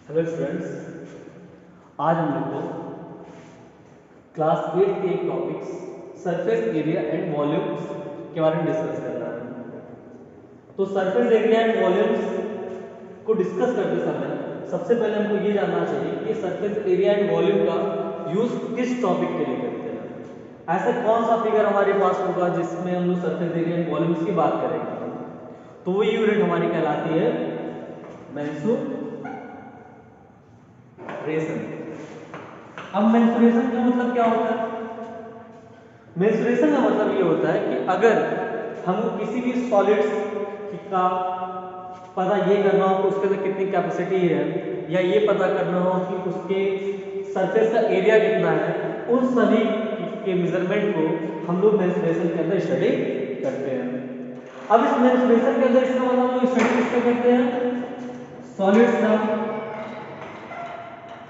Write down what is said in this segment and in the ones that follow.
Hello students, आज हम लोग को क्लास 8 के एक topics surface area and volumes के बारे में डिस्कस करना है। तो सरफेस एरिया एंड वॉल्यूम्स को डिस्कस करते समय सबसे पहले हमको ये जानना चाहिए कि सरफेस एरिया एंड वॉल्यूम का यूज किस टॉपिक के लिए करते हैं। ऐसा कौन सा फिगर हमारे पास होगा जिसमें हम लोग सरफेस एरिया एंड वॉल्यूम्स की बात करेंगे। तो वो यूनिट हमारी कहलाती है मेंसुरेशन। अब मेंसुरेशन का मतलब क्या होता है? मेंसुरेशन का मतलब ये होता है कि अगर हमको किसी भी सॉलिड्स का पता ये करना हो कि उसके अंदर कितनी कैपेसिटी है, या ये पता करना हो कि उसके सरफेस का एरिया कितना है, उन सभी के मेजरमेंट को हम लोग मेंसुरेशन के अंदर स्टडी करते हैं। अब इस मेंसुरेशन के अंदर इसका मतलब हम लोग स्टडी किसका करते हैं? सॉलिड्स का।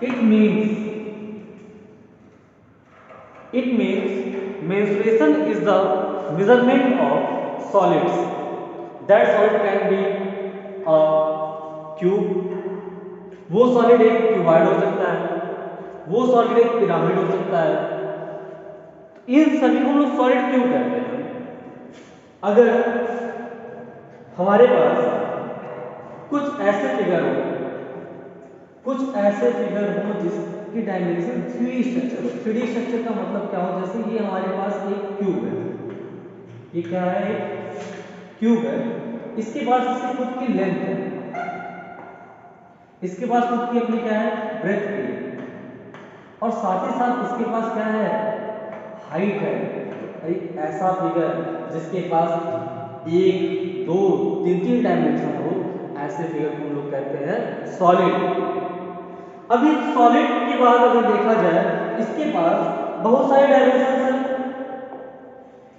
It means mensuration is the measurement of solids. That solid can be a cube. वो सॉलिड एक क्यूबॉइड हो सकता है, वो सॉलिड एक पिरामिड हो सकता है। इन सभी को लोग सॉलिड क्यों कहते हैं? अगर हमारे पास कुछ ऐसे फिगर हो जिसकी डायमेंशन 3D स्ट्रक्चर हो। 3D स्ट्रक्चर का मतलब क्या हो? जैसे ये हमारे पास एक क्यूब है, ये क्या है? एक क्यूब है। इसके पास इसकी खुद की लेंथ है, इसके पास खुद की अपनी क्या है? ब्रेथ है, और साथ ही साथ इसके पास क्या है? हाइट है। एक ऐसा फिगर जिसके पास 1 2 3 डायमेंशन हो, ऐसे फिगर को हम लोग कहते हैं सॉलिड। अभी सॉलिड की बात अगर देखा जाए, इसके पास बहुत सारे डायमेंशन हैं,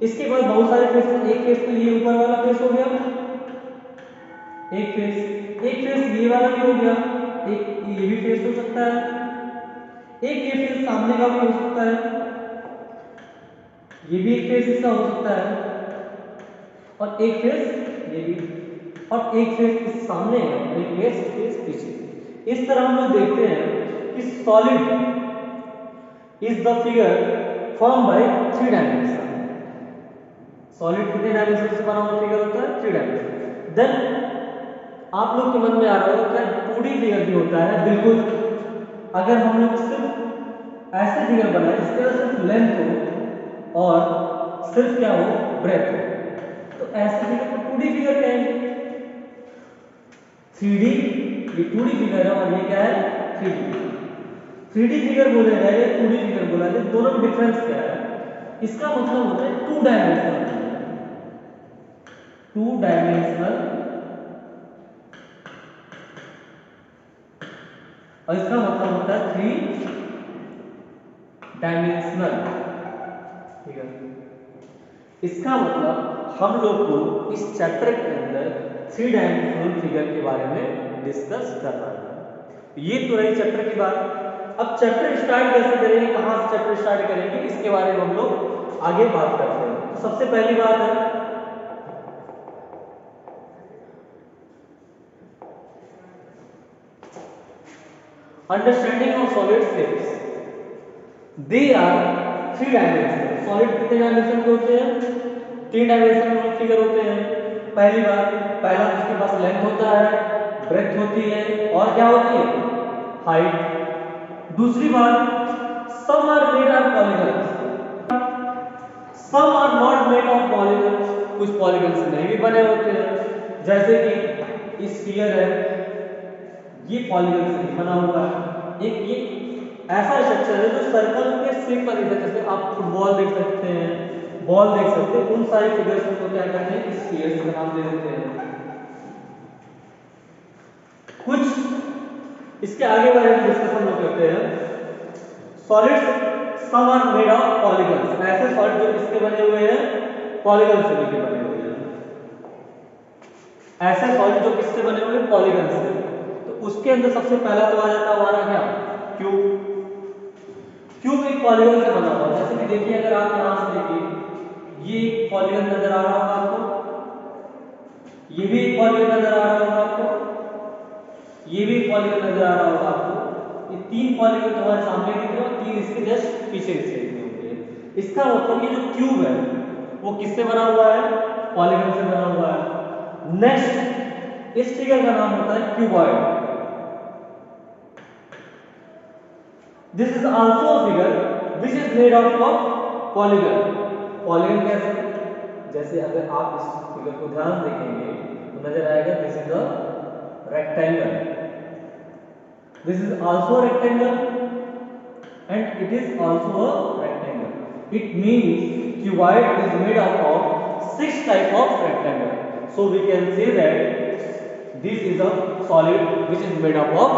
इसके पास बहुत सारे फेस हैं। एक फेस तो ये ऊपर वाला फेस हो गया, एक फेस ये वाला भी हो गया, एक ये भी फेस हो सकता है, एक ये फेस सामने का भी हो सकता है, ये भी एक फेस इसका हो सकता है, और एक फेस ये भी, और एक फेस इस सामने है, और एक फेस पीछे। इस तरह हम लोग देखते हैं कि solid is the figure form by 3 dimension. Solid कितने डायमेंशन से बना हुआ फिगर होता है? 3 डायमेंशन। देन आप लोग के मन में आ रहा होगा क्या 2D फिगर भी होता है? बिल्कुल। अगर हम लोग सिर्फ ऐसे फिगर बनाए जिसके अंदर सिर्फ लेंथ हो और सिर्फ क्या हो? ब्रेथ हो, तो ऐसे फिगर को 2D फिगर कहेंगे। 3D ये 2D फिगर है, और ये क्या है? 3D। 3D फिगर बोले जाए या 2D फिगर बोला जाए, दोनों में डिफरेंस क्या है? इसका मतलब होता है 2 डायमेंशनल, और इसका मतलब होता है 3 डायमेंशनल फिगर। इसका मतलब हम लोग को इस चैप्टर के अंदर 3 डायमेंशनल फिगर के बारे में डिस्कस करना है। ये तो रही चैप्टर की बात। अब चैप्टर स्टार्ट कैसे करेंगे, कहां से चैप्टर स्टार्ट करेंगे, इसके बारे में हम लोग आगे बात करते हैं। तो सबसे पहली बात है understanding of solid shapes. They are 3 dimensional. Solid कितने डायमेंशन के होते हैं? 3 डायमेंशनल फिगर होते हैं। पहली बात, पहला उसके पास लेंथ होता है, ब्रेथ होती है, और क्या होती है? हाइट। दूसरी बात, some are made of polygons, some are not made of polygons। कुछ पॉलीगन से नहीं भी बने होते हैं, जैसे कि इस स्फीयर है, ये पॉलीगन से नहीं बना हुआ है। एक ये ऐसा स्ट्रक्चर है जो सर्कल के शेप का दिखता है, जैसे आप फुटबॉल देख सकते हैं, बॉल देख सकते हैं, उन सारे फिगर्स को क्या कहते हैं? स्फीयर्स का नाम दे देते हैं। कुछ इसके आगे बारे में डिस्कशन हम करते हैं। Solids some are made of polygons. ऐसे सॉलिड जो किसके बने हुए हैं? पॉलीगन से मिलकर बने हुए हैं। ऐसे सॉलिड जो किससे बने हुए हैं? पॉलीगन से। तो उसके अंदर सबसे पहला तो आ जाता है हमारा क्या? क्यूब। क्यूब एक पॉलीगन से बना हुआ है। जैसे कि देखिए, अगर आप यहां से देखिए, ये एक पॉलीगन नजर आ रहा होगा आपको, ये भी एक पॉलीगन नजर आ रहा होगा आपको, ये भी पॉलीगन नजर आ रहा होगा आपको। ये 3 पॉलीगन तुम्हारे सामने दिख रहे हो, 3 इसके जस्ट पीछे दिख रहे होंगे। इसका मतलब ये जो क्यूब है वो किससे बना हुआ है? पॉलीगन से बना हुआ है। नेक्स्ट इस फिगर का नाम होता है cuboid. This is also a figure which is made out of polygon. Polygon कैसे? जैसे अगर आप इस फिगर को ध्यान देखेंगे तो नजर आएगा this is a rectangle. This is also a rectangle and it is also a rectangle. It means cuboid is made up of 6 type of rectangle. So we can say that this is a solid which is made up of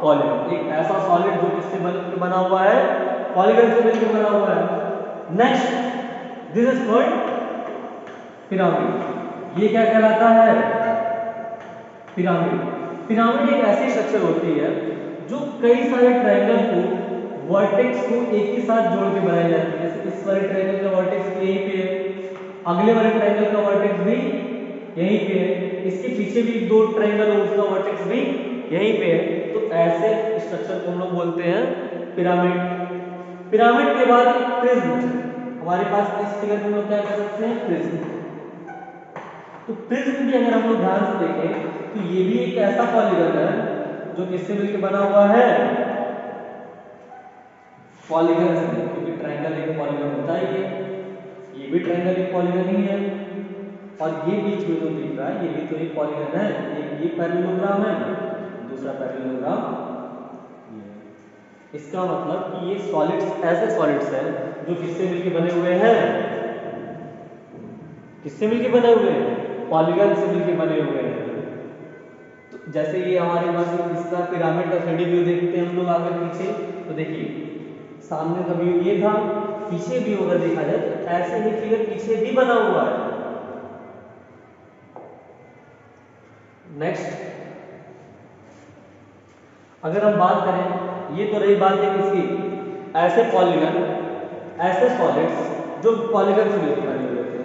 polygon. एक ऐसा solid जो किससे मिलकर बना हुआ है? Polygon से मिलकर बना हुआ है। Next, this is called pyramid. ये क्या कहलाता है? पिरामिड। पिरामिड एक ऐसी स्ट्रक्चर होती है जो कई सारे ट्रायंगल को वर्टेक्स को एक ही साथ जोड़ के बनाई जाती है। जैसे इस वाले ट्रायंगल का वर्टेक्स यहीं पे है, अगले वाले ट्रायंगल का वर्टेक्स भी यहीं पे है, इसके पीछे भी 2 ट्रायंगल हो उसका वर्टेक्स भी यहीं पे है। तो ऐसे स्ट्रक्चर को हम लोग बोलते हैं पिरामिड। पिरामिड के बाद एक प्रिज्म। हमारे पास इस फिगर में हम लोग क्या कर सकते हैं? प्रिज्म। तो प्रिज्म भी अगर हम लोग ध्यान से देखें तो ये भी एक ऐसा पॉलीगन है जो किससे मिलकर बना हुआ है? पॉलीगन से, क्योंकि ट्रायंगल एक पॉलीगन होता है। ये भी ट्रायंगल एक पॉलीगन ही है। और ये बीच में जो दिख रहा है ये भी तो एक पॉलीगन है। एक ये पैरेललोग्राम है, दूसरा पैरेललोग्राम ये। इसका मतलब कि ये सॉलिड्स ऐसे सॉलिड्स हैं जो किससे मिलकर बने हुए हैं? किससे मिलकर बने हुए हैं? पॉलीगन से मिलकर बने हुए हैं। तो जैसे ये हमारे पास इसका पिरामिड का 3D व्यू देखते हैं हम लोग आगे पीछे, तो देखिए सामने का व्यू ये था, पीछे भी अगर देखा जाए तो ऐसे ही फिगर पीछे भी बना हुआ है। नेक्स्ट अगर हम बात करें, ये तो रही बात है किसकी? ऐसे पॉलीगन, ऐसे सॉलिड्स जो पॉलीगन से मिलकर बने हुए थे।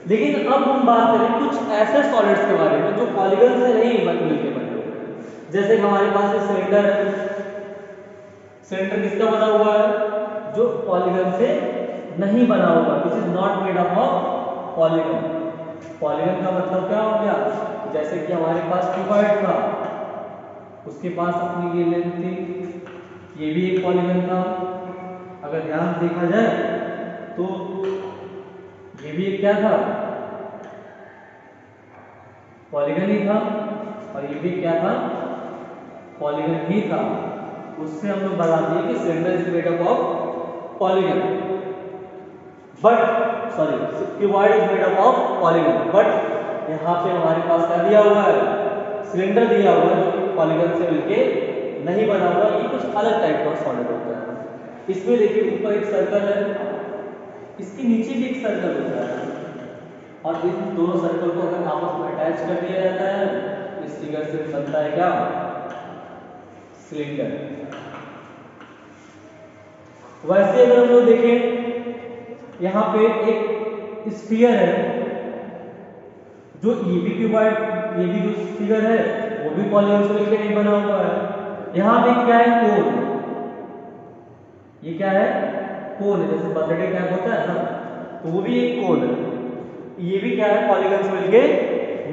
लेकिन अब हम बात करें कुछ ऐसे सॉलिड्स के बारे में जो पॉलीगन से नहीं मिलकर बने हुए हैं। जैसे हमारे पास ये सिलेंडर है। सिलेंडर किसका बना हुआ है? जो पॉलीगन से नहीं बना हुआ, which is not made up of polygon. Polygon का मतलब क्या हो गया? जैसे कि हमारे पास क्यूबॉइड था, उसके पास अपनी ये लेंथ थी, ये भी एक पॉलीगन था। अगर ध्यान से देखा जाए तो ये भी एक क्या था? पॉलीगन ही था। और ये भी क्या था? पॉलीगन ही था। उससे हम लोग बता दिए कि cylinder is made up of polygon, but sorry cuboid is made up of polygon. But यहाँ पे हमारे पास क्या दिया हुआ है? सिलेंडर दिया हुआ है जो पॉलीगन से मिलके नहीं बना हुआ। ये कुछ अलग टाइप का सॉलिड होता है। इसमें देखिए ऊपर एक सर्कल है, इसके नीचे भी एक सर्कल होता है, और इन दोनों सर्कल को अगर आपस में अटैच कर दिया जाता है तो इस फिगर से बनता है क्या? सिलेंडर। वैसे अगर हम लोग देखें यहाँ पे एक स्फीयर है जो ये भी क्यूबॉइड, ये भी जो फिगर है वो भी पॉलीगन से मिलकर नहीं बना हुआ है। यहाँ पे क्या है? कोन। ये क्या है? कोन है। जैसे बर्थडे कैप होता है ना, तो वो भी एक कोन है। ये भी क्या है? पॉलीगन से मिलके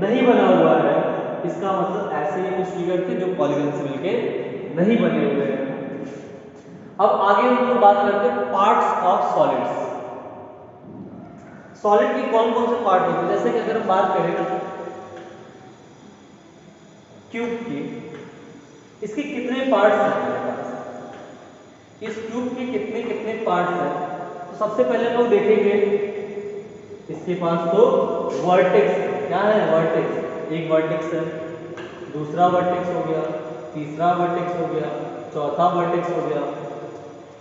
नहीं बना हुआ है। इसका मतलब ऐसे ही कुछ फिगर थे जो पॉलीगन से मिलके नहीं बने हुए हैं। अब आगे हम लोग बात करते हैं पार्ट्स ऑफ सॉलिड्स। सॉलिड की कौन कौन से पार्ट होते हैं? जैसे कि अगर हम बात करें क्यूब की, इसके कितने पार्ट्स हैं हमारे पास? इस क्यूब के कितने कितने पार्ट्स हैं? तो सबसे पहले हम लोग देखेंगे इसके पास तो वर्टेक्स। क्या है? वर्टेक्स। एक वर्टेक्स है, दूसरा वर्टेक्स हो गया, तीसरा वर्टेक्स हो गया, चौथा वर्टेक्स हो गया,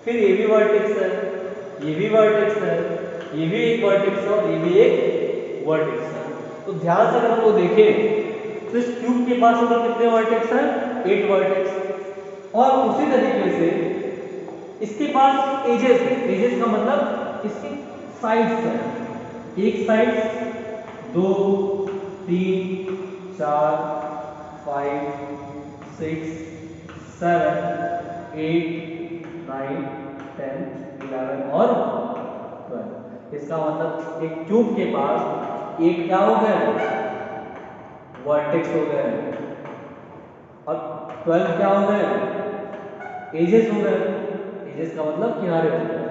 फिर ये भी वर्टेक्स है, ये भी वर्टेक्स है, ये भी एक वर्टेक्स है और ये भी एक वर्टेक्स है। तो ध्यान से अगर हम लोग देखें तो इस क्यूब के पास अगर कितने वर्टेक्स हैं? 8 वर्टेक्स। और उसी तरीके से इसके पास एजेस है। एजेस का मतलब इसकी साइड्स है। एक साइड 2 3 4 5 6 7 8 9 10 11 और 12। इसका मतलब एक क्यूब के पास 8 क्या हो गए, वर्टेक्स हो गए, और 12 क्या हो गए, एजेस हो गए। एजेस का मतलब किनारे हो गए।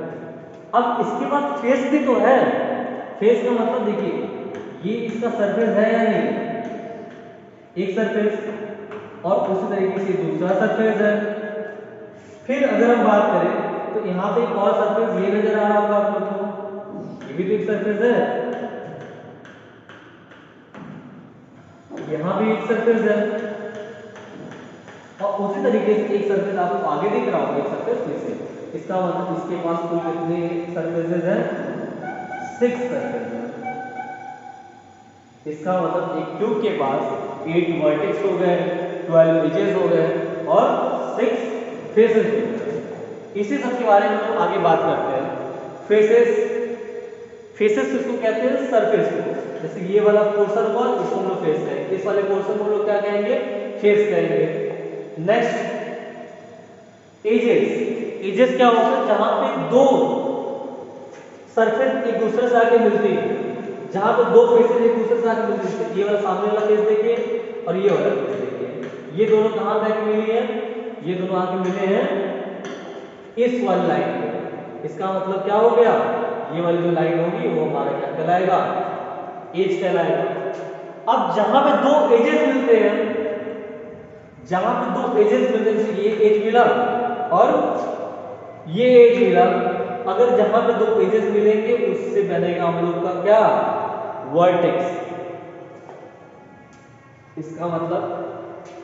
अब इसके बाद फेस भी तो है। फेस का मतलब देखिए ये इसका सरफेस है या नहीं, एक सरफेस, और उसी तरीके से दूसरा सरफेस है। फिर अगर हम बात करें तो यहाँ पे एक और सरफेस ये नजर आ रहा होगा आप लोग को, ये भी तो एक सरफेस है, यहाँ भी एक सरफेस है, और उसी तरीके से एक सरफेस आपको आगे दिख रहा होगा, एक सरफेस पीछे। इसका मतलब इसके पास कुल कितने सरफेसेस हैं, 6 सरफेस हैं। इसका मतलब एक क्यूब के पास 8 वर्टेक्स हो गए, 12 एजेस हो गए और 6 फेसेस हो गए। इसी सब के बारे में हम आगे बात करते हैं। फेसेस, फेसेस किसको कहते हैं, सरफेस को। जैसे ये वाला पोर्शन हुआ इसको हम लोग फेस कहेंगे, इस वाले पोर्शन को हम लोग क्या कहेंगे, फेस कहेंगे। Next edges. एजेस क्या होता है, जहां पे दो सरफेस एक दूसरे से आके मिलती है, जहां पे दो फेसेस एक दूसरे से आके मिलती है। ये वाला सामने वाला फेस देखिए और ये वाला फेस देखिए, ये दोनों कहां पे आके मिली है, ये दोनों आके मिले हैं इस वाली लाइन पे। इसका मतलब क्या हो गया, ये वाली जो लाइन होगी वो हमारा क्या कहलाएगा, एज कहलाएगा। अब जहां पे दो एजेस मिलते हैं, जहां पे दो एजेस मिलते हैं, जैसे ये एज मिला और ये एज मिला, अगर जहां पे दो एजेस मिलेंगे उससे बनेगा हम लोग का क्या, वर्टेक्स। इसका मतलब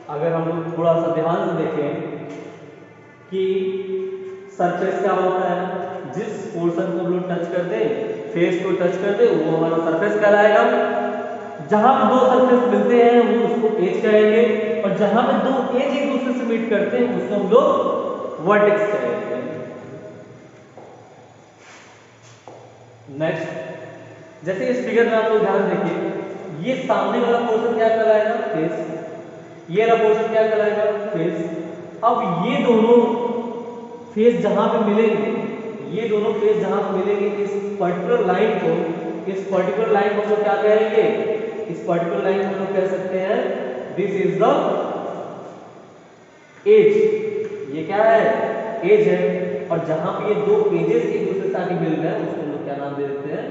अगर हम लोग थोड़ा सा ध्यान से देखें कि सरफेस क्या होता है, जिस पोर्शन को हम लोग टच कर दे, फेस को टच कर दे, वो हमारा सरफेस कहलाएगा। जहां पे दो सरफेस मिलते हैं वो उसको एज कहेंगे, और जहां पे दो एज एक दूसरे से मीट करते हैं उसको हम लोग वर्टेक्स कहेंगे। नेक्स्ट, जैसे इस फिगर में आप लोग ध्यान देखिए, ये सामने वाला पोर्शन क्या कहलाएगा, फेस, ये वाला पोर्शन क्या कहलाएगा, फेस। अब ये दोनों फेस जहां पे मिलेंगे, ये दोनों फेस जहां पे मिलेंगे, इस पर्टिकुलर लाइन को, इस पर्टिकुलर लाइन को क्या कहेंगे, इस पर्टिकुलर लाइन को हम कह सकते हैं दिस इज द एज। ये क्या है, एज है। और जहां पे ये दो एजेस एक दूसरे से आके मिल रहे हैं उसको हम लोग क्या नाम दे देते हैं,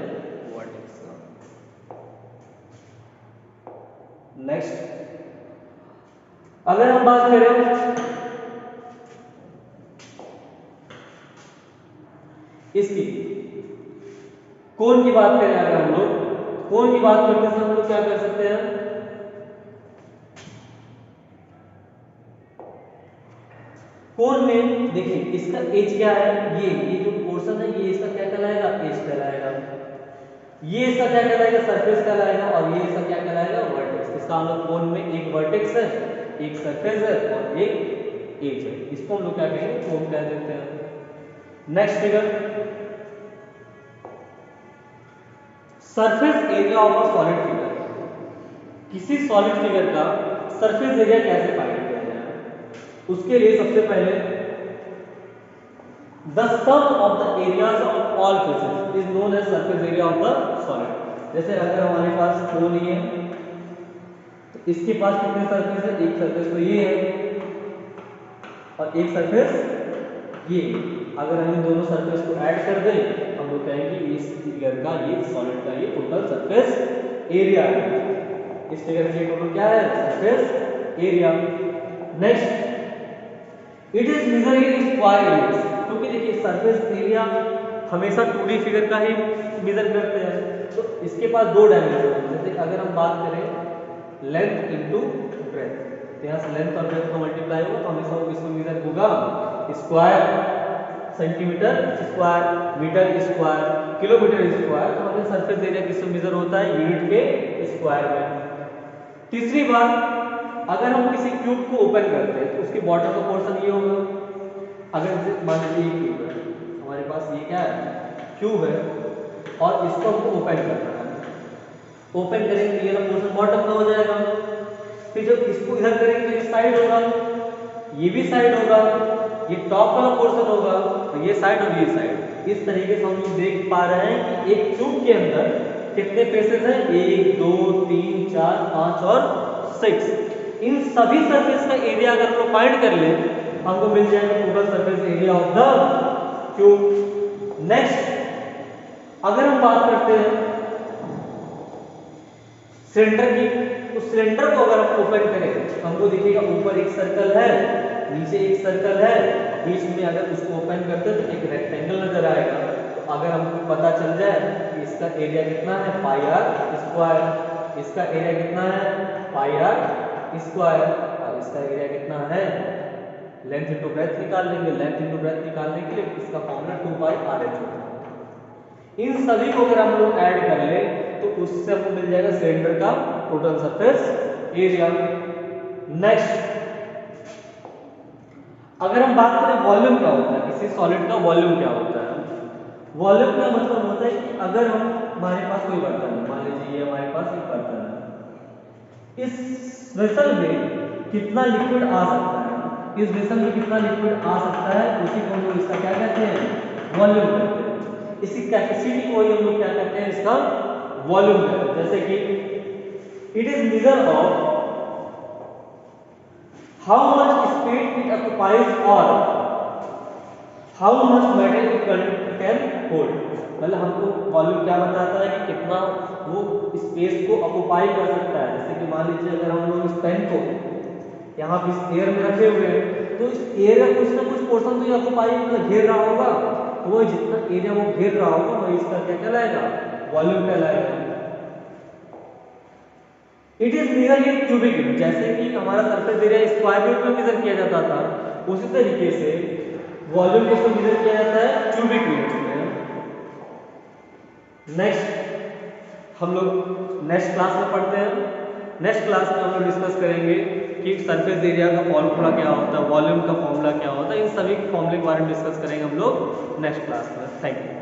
वर्टेक्स का। नेक्स्ट, अगर हम बात करें इसकी कोण की बात करें, अगर हम लोग कोण की बात करते हैं हम लोग क्या कर सकते हैं, कोण में देखिए इसका एज क्या है, ये जो पोर्शन है ये इसका क्या कहलाएगा, एज कहलाएगा। ये इसका क्या कहलाएगा, सरफेस कहलाएगा, और ये इसका क्या कहलाएगा, वर्टेक्स। इसका हम लोग कोण में एक वर्टेक्स है, एक सरफेस है और एक एज है, इसको हम लोग क्या कहेंगे, कोण कह देते हैं। Next figure, surface area of a solid figure. किसी सॉलिड फिगर का सरफेस एरिया कैसे फाइंड किया जाए, उसके लिए सबसे पहले the sum of the areas of all faces is known as surface area of the solid. जैसे अगर हमारे पास कोन ही है तो इसके पास कितने सरफेस है, एक सरफेस तो ये है और एक सरफेस ये। अगर हम इन दोनों सरफेस को ऐड कर दें हम लोग कहेंगे इस फिगर का, ये सॉलिड का ये टोटल सरफेस एरिया है। इस फिगर का टोटल क्या है, surface area. Next, it is measure in square units, क्योंकि देखिए सरफेस एरिया हमेशा 2D फिगर का ही मेजर करते हैं, तो इसके पास दो डायमेंशन है। जैसे अगर हम बात करें लेंथ इनटू ब्रेथ, तो यहाँ से लेंथ और ब्रेथ का मल्टीप्लाई होगा तो हमेशा इसको मेजर होगा square, centimetre square, metre square, kilometre square. तो हमें सरफेस एरिया किससे मेजर होता है, यूनिट के स्क्वायर में। तीसरी बात, अगर हम किसी क्यूब को ओपन करते हैं तो उसके बॉटम का पोर्शन ये होगा। अगर मान लीजिए ये क्यूब है, हमारे पास ये क्या है, क्यूब है, और इसको हमको ओपन करना है। ओपन करेंगे तो ये पोर्शन बॉटम का हो जाएगा, फिर जब इसको इधर करेंगे तो ये साइड होगा, ये भी साइड होगा, ये टॉप वाला पोर्शन होगा, और ये साइड और ये साइड। इस तरीके से हम लोग देख पा रहे हैं कि एक ट्यूब के अंदर कितने फेसेस हैं, 1 2 3 4 5 और 6। इन सभी सरफेस का एरिया अगर हम लोग फाइंड कर ले, हमको मिल जाएगा total surface area of the tube. Next अगर हम बात करते हैं सिलेंडर की, तो सिलेंडर को अगर हम ओपन करें, हमको दिखेगा ऊपर एक सर्कल है, नीचे एक सर्कल है, बीच में अगर उसको ओपन करते हैं तो एक रेक्टेंगल नजर आएगा। तो अगर हमको पता चल जाए कि इसका एरिया कितना है, पाई आर स्क्वायर, इसका एरिया कितना है, पाई आर स्क्वायर, और इसका एरिया कितना है, लेंथ इंटू ब्रेथ निकाल लेंगे। लेंथ इंटू ब्रेथ निकालने के लिए इसका फॉर्मूला 2 पाई आर एच होगा। इन सभी को अगर हम लोग ऐड कर ले तो उससे हमको मिल जाएगा सिलेंडर का टोटल सरफेस एरिया। नेक्स्ट अगर हम बात करें वॉल्यूम क्या होता है, किसी सॉलिड का वॉल्यूम क्या होता है। वॉल्यूम का मतलब होता है कि अगर हमारे पास कोई बर्तन है, मान लीजिए ये हमारे पास एक बर्तन है, इस वेसल में कितना लिक्विड आ सकता है, इस वेसल में कितना लिक्विड आ सकता है, उसी को हम लोग इसका क्या कहते हैं, वॉल्यूम कहते हैं। इसकी कैपेसिटी को हम लोग क्या कहते हैं, इसका वॉल्यूम कहते हैं। जैसे कि it is measure of how much space it occupies और how much metal it can hold. मतलब हमको वॉल्यूम क्या बताता है कि कितना वो स्पेस को ऑक्युपाई कर सकता है। जैसे कि मान लीजिए अगर हम लोग इस पेन को यहाँ पे इस एयर में रखे हुए हैं, तो इस एयर का कुछ ना कुछ पोर्शन तो ये ऑक्युपाई मतलब घेर रहा होगा, तो वो जितना एरिया वो घेर रहा होगा वही इसका क्या कहलाएगा, वॉल्यूम कहलाएगा। It is measure in cubic unit, जैसे कि हमारा सरफेस एरिया स्क्वायर यूनिट में मेजर किया जाता था, उसी तरीके से वॉल्यूम को मेजर किया जाता है क्यूबिक यूनिट में। नेक्स्ट हम लोग नेक्स्ट क्लास में पढ़ते हैं। नेक्स्ट क्लास में हम लोग डिस्कस करेंगे कि सरफेस एरिया का फॉर्मूला क्या होता है, वॉल्यूम का फॉर्मूला क्या होता है, इन सभी फॉर्मूले के बारे में डिस्कस करेंगे हम लोग नेक्स्ट क्लास में। Thank you.